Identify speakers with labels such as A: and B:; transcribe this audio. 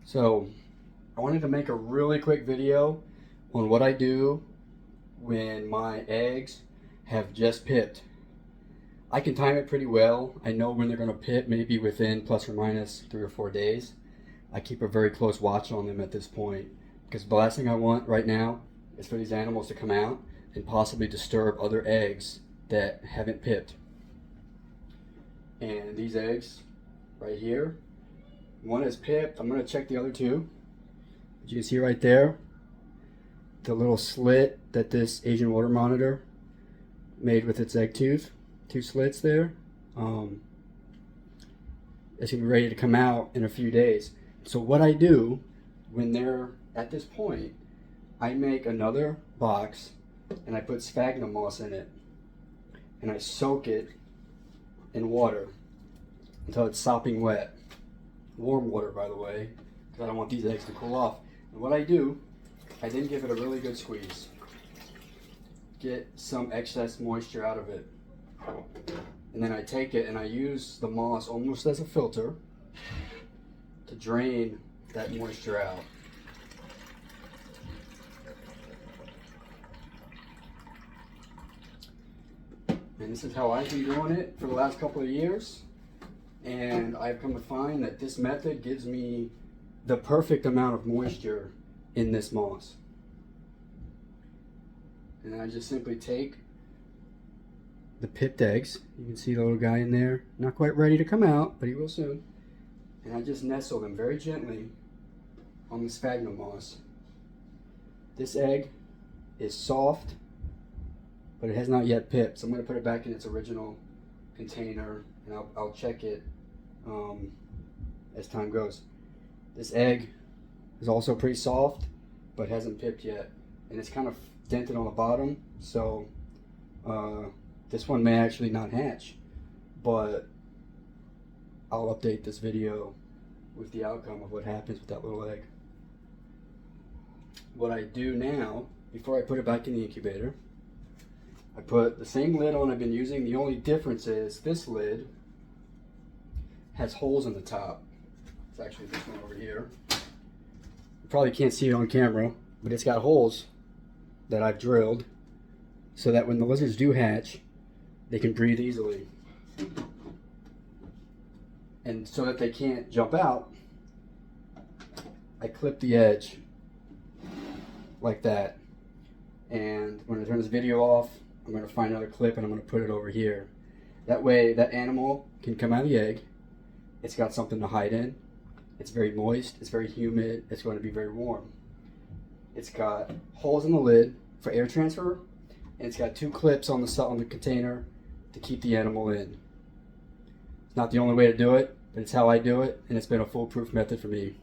A: So I wanted to make a really quick video on what I do when my eggs have just pipped. I can time it pretty well. I know when they're going to pip, maybe within plus or minus 3 or 4 days. I keep a very close watch on them at this point because the last thing I want right now is for these animals to come out and possibly disturb other eggs that haven't pipped. And these eggs right here, one is pipped. I'm going to check the other two. As you can see right there, the little slit that this Asian water monitor made with its egg tooth, 2 slits there. It's going to be ready to come out in a few days. So what I do when they're at this point, I make another box and I put sphagnum moss in it and I soak it in water until it's sopping wet. Warm water, by the way, because I don't want these eggs to cool off. And what I do, I then give it a really good squeeze. Get some excess moisture out of it. And then I take it and I use the moss almost as a filter to drain that moisture out. And this is how I've been doing it for the last couple of years. And I've come to find that this method gives me the perfect amount of moisture in this moss. And then I just simply take the pipped eggs. You can see the little guy in there, not quite ready to come out, but he will soon. And I just nestle them very gently on the sphagnum moss. This egg is soft, but it has not yet pipped. So I'm going to put it back in its original container and I'll check it as time goes. This egg is also pretty soft, but hasn't pipped yet. And it's kind of dented on the bottom, so this one may actually not hatch, but I'll update this video with the outcome of what happens with that little egg. What I do now, before I put it back in the incubator, I put the same lid on I've been using. The only difference is this lid has holes in the top. It's actually this one over here. You probably can't see it on camera, but it's got holes that I've drilled so that when the lizards do hatch, they can breathe easily. And so that they can't jump out, I clip the edge like that. And when I turn this video off, I'm going to find another clip and I'm going to put it over here. That way that animal can come out of the egg. It's got something to hide in. It's very moist, it's very humid, it's going to be very warm. It's got holes in the lid for air transfer, and it's got 2 clips on the container to keep the animal in. It's not the only way to do it, but it's how I do it, and it's been a foolproof method for me.